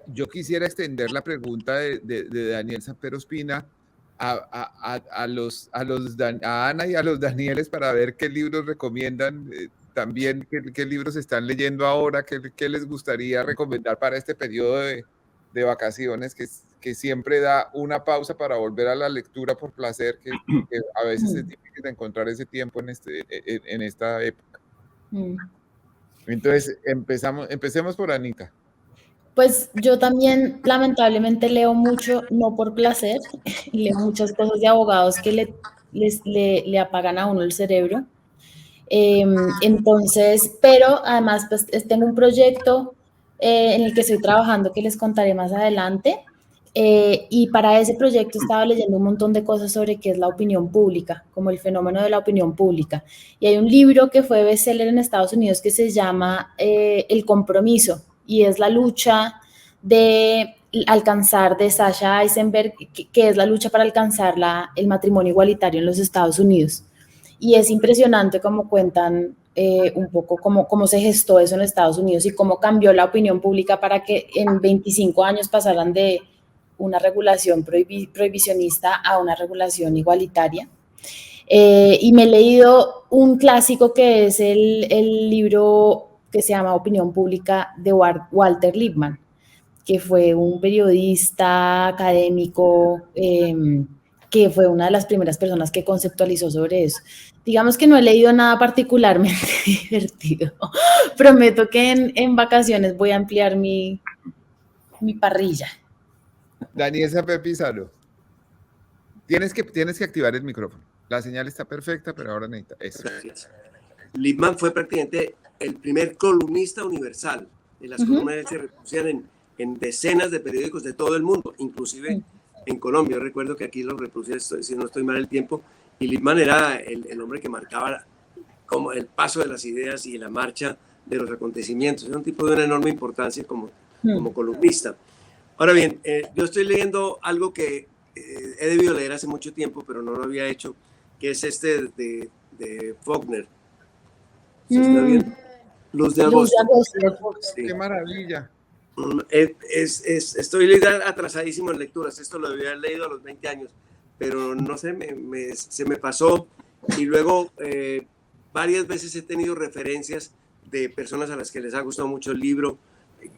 Yo quisiera extender la pregunta de Daniel Samper Ospina a Ana y a los Danieles para ver qué libros recomiendan, también qué libros están leyendo ahora, qué les gustaría recomendar para este periodo de vacaciones que siempre da una pausa para volver a la lectura por placer, que a veces es difícil encontrar ese tiempo en esta época. Entonces, empecemos por Anita. Pues yo también lamentablemente leo mucho, no por placer, leo muchas cosas de abogados que le apagan a uno el cerebro. Entonces, pero además pues tengo un proyecto en el que estoy trabajando que les contaré más adelante. Y para ese proyecto estaba leyendo un montón de cosas sobre qué es la opinión pública, como el fenómeno de la opinión pública. Y hay un libro que fue bestseller en Estados Unidos que se llama El compromiso, y es la lucha de alcanzar, de Sasha Eisenberg, que es la lucha para alcanzar el matrimonio igualitario en los Estados Unidos. Y es impresionante cómo cuentan un poco cómo se gestó eso en Estados Unidos y cómo cambió la opinión pública para que en 25 años pasaran de una regulación prohibicionista a una regulación igualitaria. Y me he leído un clásico que es el libro que se llama Opinión Pública de Walter Lippmann, que fue un periodista académico que fue una de las primeras personas que conceptualizó sobre eso. Digamos que no he leído nada particularmente divertido. Prometo que en vacaciones voy a ampliar mi parrilla. Daniel Samper Pizarro, tienes que activar el micrófono. La señal está perfecta, pero ahora necesita eso. Gracias. Lippmann fue prácticamente el primer columnista universal. Y las columnas se reproducían en decenas de periódicos de todo el mundo, inclusive en Colombia. Yo recuerdo que aquí lo reproducía, si no estoy mal el tiempo, y Lippmann era el hombre que marcaba como el paso de las ideas y la marcha de los acontecimientos. Era un tipo de una enorme importancia como columnista. Ahora bien, yo estoy leyendo algo que he debido leer hace mucho tiempo, pero no lo había hecho, que es de Faulkner. ¿Se está viendo? Luz de agosto. Sí. ¡Qué maravilla! Estoy atrasadísimo en lecturas. Esto lo había leído a los 20 años, pero no sé, se me pasó. Y luego varias veces he tenido referencias de personas a las que les ha gustado mucho el libro,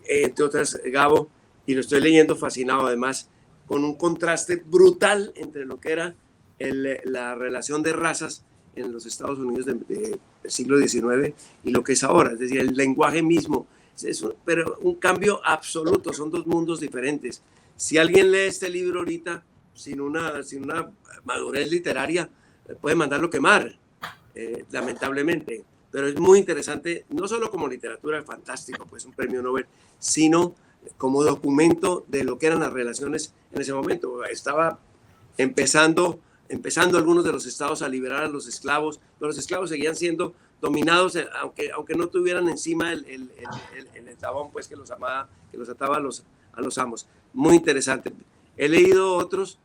entre otras Gabo, y lo estoy leyendo fascinado, además, con un contraste brutal entre lo que era la relación de razas en los Estados Unidos del siglo XIX y lo que es ahora, es decir, el lenguaje mismo, pero un cambio absoluto, son dos mundos diferentes. Si alguien lee este libro ahorita sin una madurez literaria, puede mandarlo quemar, lamentablemente, pero es muy interesante, no solo como literatura, fantástico, pues un premio Nobel, sino como documento de lo que eran las relaciones en ese momento. Estaba empezando algunos de los estados a liberar a los esclavos, pero los esclavos seguían siendo dominados, aunque no tuvieran encima el eslabón pues, que los ataba a los amos. Muy interesante. He leído otros,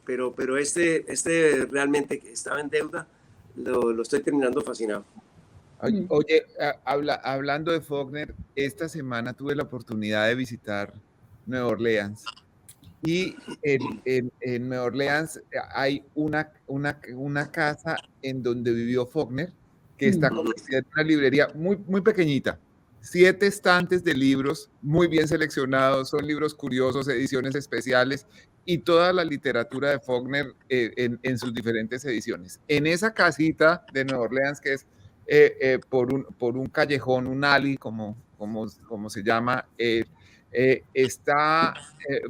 pero este realmente que estaba en deuda, lo estoy terminando fascinado. Oye, hablando de Faulkner, esta semana tuve la oportunidad de visitar Nueva Orleans. Y en Nueva Orleans hay una casa en donde vivió Faulkner, que está convertida en una librería muy, muy pequeñita. 7 estantes de libros muy bien seleccionados, son libros curiosos, ediciones especiales y toda la literatura de Faulkner en sus diferentes ediciones. En esa casita de Nueva Orleans, que es por un callejón, un alley, como se llama,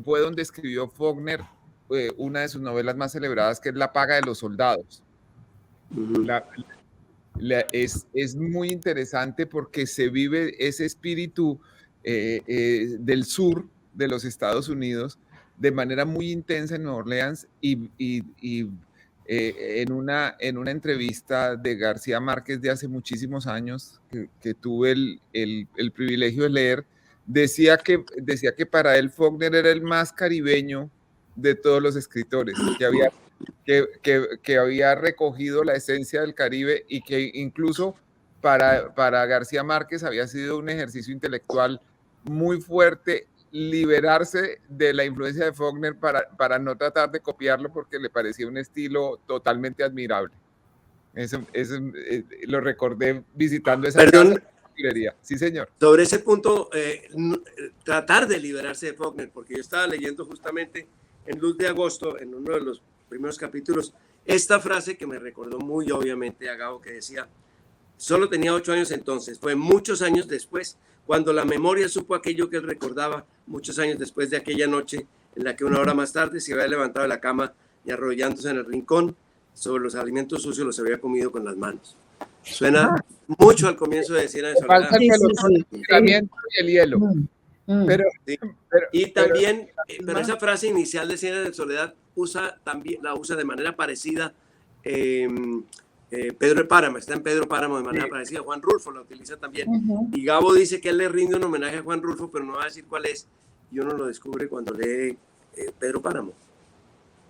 fue donde escribió Faulkner una de sus novelas más celebradas, que es La paga de los soldados. Es muy interesante porque se vive ese espíritu del sur de los Estados Unidos de manera muy intensa en Nueva Orleans y en una entrevista de García Márquez de hace muchísimos años que tuve el privilegio de leer, decía que para él Faulkner era el más caribeño de todos los escritores, que había recogido la esencia del Caribe y que incluso para García Márquez había sido un ejercicio intelectual muy fuerte liberarse de la influencia de Faulkner para no tratar de copiarlo porque le parecía un estilo totalmente admirable. Eso lo recordé visitando esa Perdón, librería. Sí, señor. sobre ese punto, tratar de liberarse de Faulkner, porque yo estaba leyendo justamente en Luz de Agosto, en uno de los primeros capítulos, esta frase que me recordó muy obviamente a Gabo, que decía: solo tenía 8 años entonces, fue muchos años después, cuando la memoria supo aquello que él recordaba, muchos años después de aquella noche en la que una hora más tarde se había levantado de la cama y arrodillándose en el rincón sobre los alimentos sucios los había comido con las manos. Suena mucho al comienzo de Cien años de soledad. Falta el y el hielo. Pero, sí. Y también, pero esa frase inicial de Cien años de soledad la usa de manera parecida Pedro de Páramo, está en Pedro Páramo de manera parecida. Juan Rulfo la utiliza también. Y Gabo dice que él le rinde un homenaje a Juan Rulfo, pero no va a decir cuál es. Y uno lo descubre cuando lee Pedro Páramo.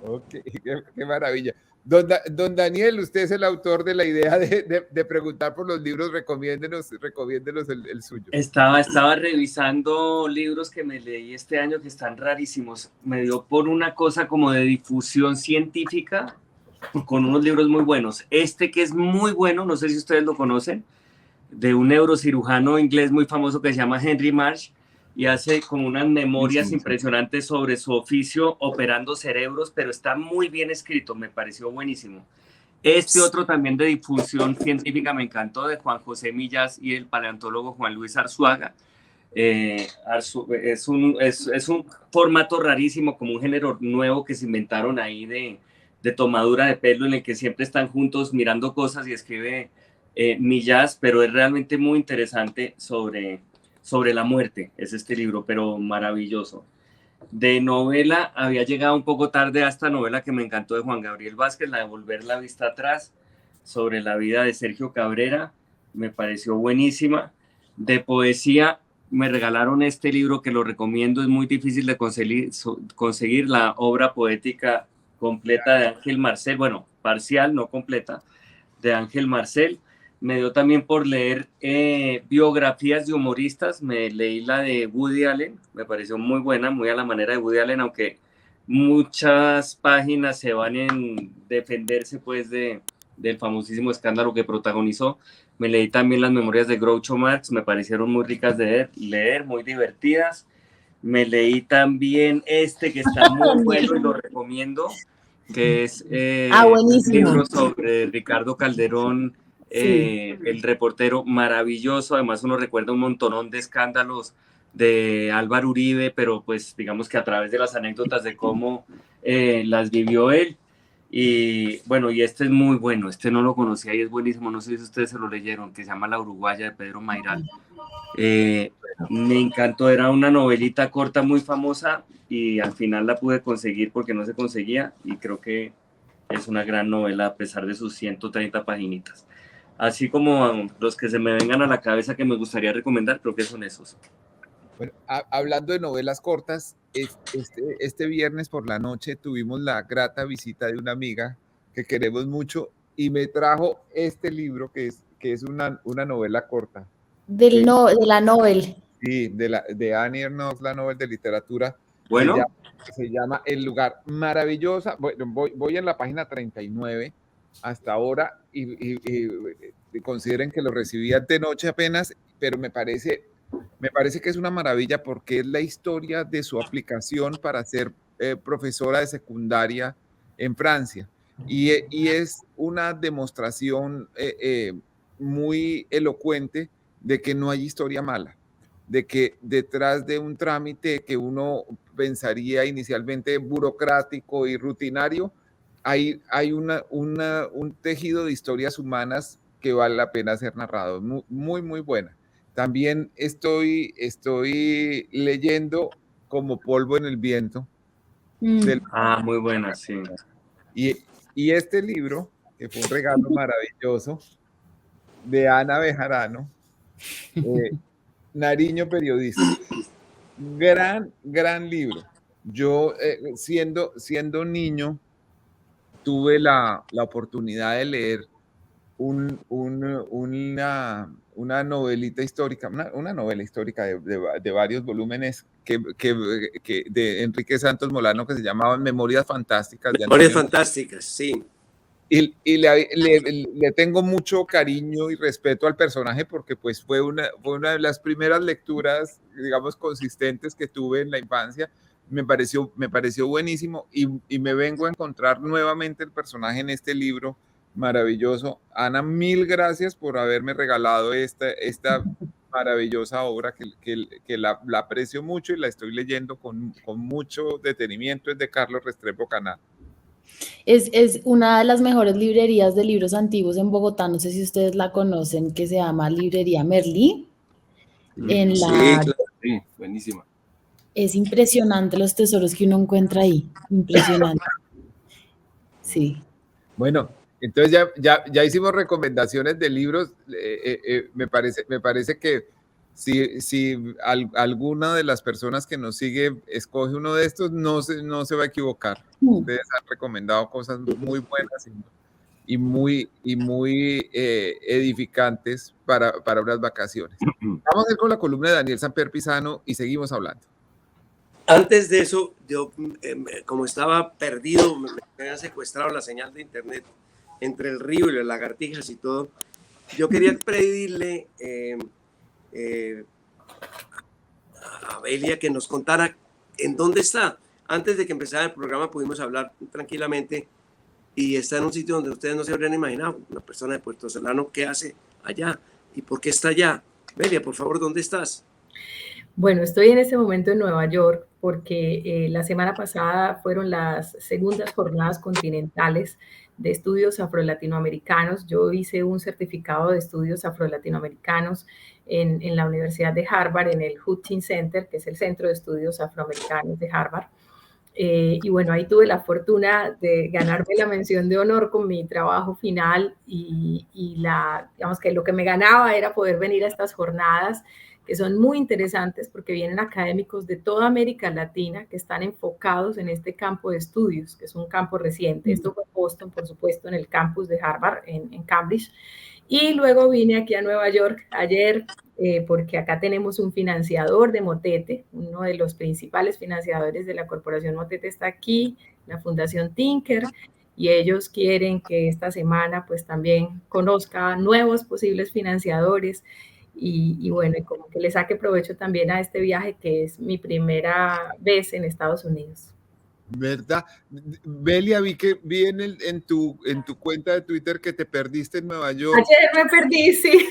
Ok, qué maravilla. Don Daniel, usted es el autor de la idea de preguntar por los libros, recomiéndenos el suyo. Estaba revisando libros que me leí este año que están rarísimos. Me dio por una cosa como de difusión científica, con unos libros muy buenos. Este que es muy bueno, no sé si ustedes lo conocen, de un neurocirujano inglés muy famoso que se llama Henry Marsh, y hace como unas memorias impresionantes sobre su oficio operando cerebros, pero está muy bien escrito, me pareció buenísimo. Este otro también de difusión científica me encantó, de Juan José Millás y el paleontólogo Juan Luis Arzuaga. Es un formato rarísimo, como un género nuevo que se inventaron ahí de tomadura de pelo, en el que siempre están juntos mirando cosas y escribe Millás, pero es realmente muy interesante sobre la muerte, es este libro, pero maravilloso. De novela, había llegado un poco tarde a esta novela que me encantó de Juan Gabriel Vázquez, la de Volver la vista atrás, sobre la vida de Sergio Cabrera, me pareció buenísima. De poesía, me regalaron este libro que lo recomiendo, es muy difícil de conseguir la obra poética completa de Ángel Marcel, bueno, parcial, no completa, de Ángel Marcel. Me dio también por leer biografías de humoristas. Me leí la de Woody Allen, me pareció muy buena, muy a la manera de Woody Allen, aunque muchas páginas se van en defenderse pues del famosísimo escándalo que protagonizó. Me leí también las memorias de Groucho Marx, me parecieron muy ricas de leer, muy divertidas. Me leí también este que está muy bueno y lo recomiendo, que es un libro sobre Ricardo Calderón, el reportero, maravilloso. Además uno recuerda un montonón de escándalos de Álvaro Uribe, pero pues digamos que a través de las anécdotas de cómo las vivió él. Y bueno, y este es muy bueno, este no lo conocía y es buenísimo, no sé si ustedes se lo leyeron, que se llama La Uruguaya, de Pedro Mairal. Me encantó, era una novelita corta muy famosa y al final la pude conseguir porque no se conseguía, y creo que es una gran novela a pesar de sus 130 paginitas. Así como los que se me vengan a la cabeza que me gustaría recomendar, creo que son esos. Bueno, hablando de novelas cortas, este viernes por la noche tuvimos la grata visita de una amiga que queremos mucho y me trajo este libro que es una novela corta. De la Nobel. Sí, de Annie Ernaux, la Nobel de literatura. Bueno. Se llama El lugar. Maravillosa. Bueno, voy en la página 39 hasta ahora y consideren que lo recibí de noche apenas, pero me parece que es una maravilla porque es la historia de su aplicación para ser profesora de secundaria en Francia. Y es una demostración muy elocuente de que no hay historia mala, de que detrás de un trámite que uno pensaría inicialmente burocrático y rutinario, hay un tejido de historias humanas que vale la pena ser narrado. Muy, muy buena. También estoy leyendo Como polvo en el viento. Muy buena, sí. Y este libro, que fue un regalo maravilloso, de Ana Bejarano, Nariño periodista. Gran libro. Yo, siendo niño, tuve la oportunidad de leer una novelita histórica, una novela histórica de varios volúmenes de Enrique Santos Molano, que se llamaban Memorias Fantásticas. Memorias Fantásticas, sí. Y le tengo mucho cariño y respeto al personaje porque pues fue una de las primeras lecturas, digamos, consistentes que tuve en la infancia. Me pareció buenísimo y me vengo a encontrar nuevamente el personaje en este libro maravilloso. Ana, mil gracias por haberme regalado esta maravillosa obra que la aprecio mucho y la estoy leyendo con mucho detenimiento. Es de Carlos Restrepo Canal. Es una de las mejores librerías de libros antiguos en Bogotá, no sé si ustedes la conocen, que se llama Librería Merlí. Sí, buenísima. Es impresionante los tesoros que uno encuentra ahí, impresionante. Sí. Bueno, entonces ya hicimos recomendaciones de libros. Me parece que si alguna de las personas que nos sigue escoge uno de estos, no se va a equivocar. Ustedes han recomendado cosas muy buenas y muy edificantes para unas vacaciones. Vamos a ir con la columna de Daniel Samper Pisano y seguimos hablando. Antes de eso, yo como estaba perdido, me habían secuestrado la señal de internet entre el río y las lagartijas y todo. Yo quería pedirle a Belia que nos contara en dónde está. Antes de que empezara el programa pudimos hablar tranquilamente y está en un sitio donde ustedes no se habrían imaginado. Una persona de Puerto Solano, ¿qué hace allá? ¿Y por qué está allá? Belia, por favor, ¿dónde estás? Bueno, estoy en este momento en Nueva York porque la semana pasada fueron las segundas jornadas continentales de estudios afro-latinoamericanos. Yo hice un certificado de estudios afro-latinoamericanos en la Universidad de Harvard, en el Hutchins Center, que es el Centro de Estudios Afroamericanos de Harvard. Y bueno, ahí tuve la fortuna de ganarme la mención de honor con mi trabajo final y digamos que lo que me ganaba era poder venir a estas jornadas que son muy interesantes porque vienen académicos de toda América Latina que están enfocados en este campo de estudios, que es un campo reciente. Esto fue en Boston, por supuesto, en el campus de Harvard, en Cambridge. Y luego vine aquí a Nueva York ayer porque acá tenemos un financiador de Motete, uno de los principales financiadores de la corporación Motete está aquí, la Fundación Tinker, y ellos quieren que esta semana pues también conozca nuevos posibles financiadores y bueno, y como que le saque provecho también a este viaje que es mi primera vez en Estados Unidos. ¿Verdad? Belia, vi en tu cuenta de Twitter que te perdiste en Nueva York. Ayer me perdí, sí.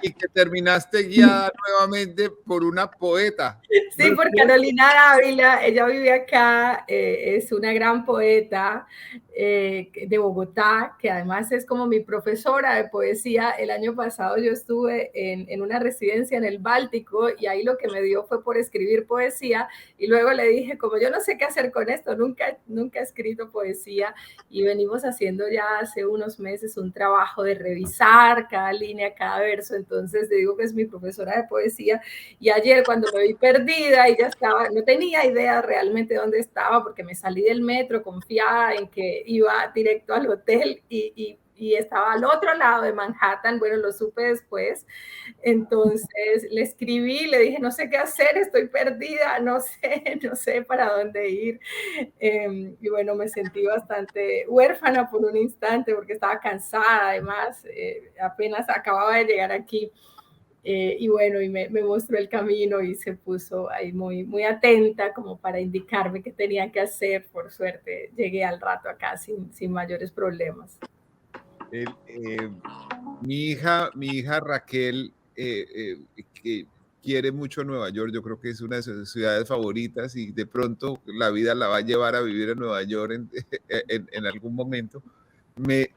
Y que terminaste guiada nuevamente por una poeta. Sí, por Carolina Dávila, ella vive acá, es una gran poeta de Bogotá, que además es como mi profesora de poesía. El año pasado yo estuve en una residencia en el Báltico y ahí lo que me dio fue por escribir poesía y luego le dije, como yo no sé qué hacer con esto, nunca he escrito poesía y venimos haciendo ya hace unos meses un trabajo de revisar cada línea, cada verso, entonces le digo que es mi profesora de poesía y ayer cuando me vi perdida y ya estaba, no tenía idea realmente dónde estaba porque me salí del metro confiada en que iba directo al hotel y estaba al otro lado de Manhattan, bueno, lo supe después, entonces le escribí, le dije, no sé qué hacer, estoy perdida, no sé para dónde ir, y bueno, me sentí bastante huérfana por un instante porque estaba cansada, además, apenas acababa de llegar aquí, y bueno, y me mostró el camino y se puso ahí muy atenta como para indicarme qué tenía que hacer. Por suerte, llegué al rato acá sin mayores problemas. Mi hija Raquel, que quiere mucho Nueva York, yo creo que es una de sus ciudades favoritas y de pronto la vida la va a llevar a vivir en Nueva York en algún momento. Me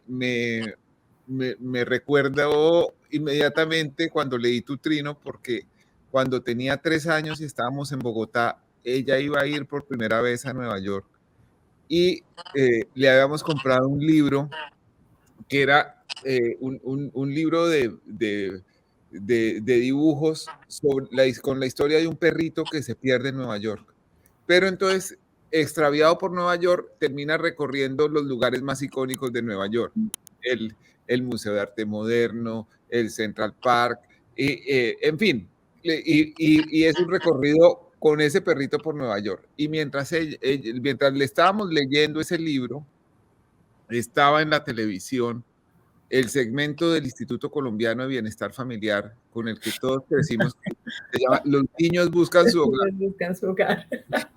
recuerdo inmediatamente cuando leí tu trino, porque cuando tenía 3 años y estábamos en Bogotá, ella iba a ir por primera vez a Nueva York y le habíamos comprado un libro que era un libro de dibujos con la historia de un perrito que se pierde en Nueva York. Pero entonces, extraviado por Nueva York, termina recorriendo los lugares más icónicos de Nueva York. el Museo de Arte Moderno, el Central Park, en fin, y es un recorrido con ese perrito por Nueva York. Y mientras le estábamos leyendo ese libro, estaba en la televisión el segmento del Instituto Colombiano de Bienestar Familiar, con el que todos crecimos, se llama Los niños buscan su hogar.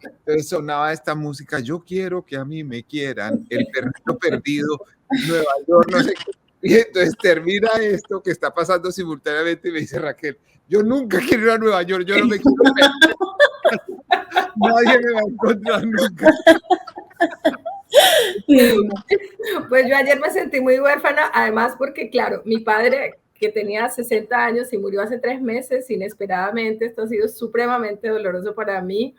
Entonces sonaba esta música, yo quiero que a mí me quieran, el perrito perdido, Nueva York, no sé qué. Y entonces termina esto que está pasando simultáneamente y me dice Raquel, yo nunca quiero ir a Nueva York, yo no me quiero perder. Nadie me va a encontrar nunca. Pues yo ayer me sentí muy huérfana, además porque, claro, mi padre, que tenía 60 años y murió hace 3 meses inesperadamente, esto ha sido supremamente doloroso para mí,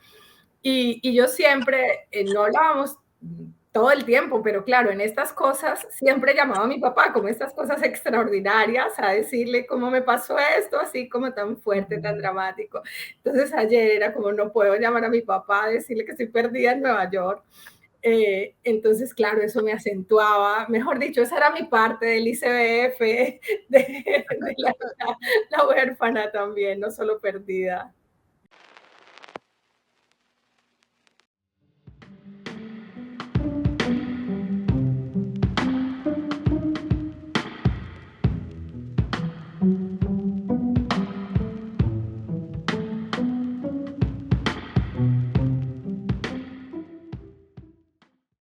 y yo siempre, no hablábamos todo el tiempo, pero claro, en estas cosas siempre llamaba a mi papá, como estas cosas extraordinarias, a decirle cómo me pasó esto, así como tan fuerte, tan dramático. Entonces ayer era como, no puedo llamar a mi papá a decirle que estoy perdida en Nueva York. Entonces, claro, eso me acentuaba, mejor dicho, esa era mi parte del ICBF, de la huérfana también, no solo perdida.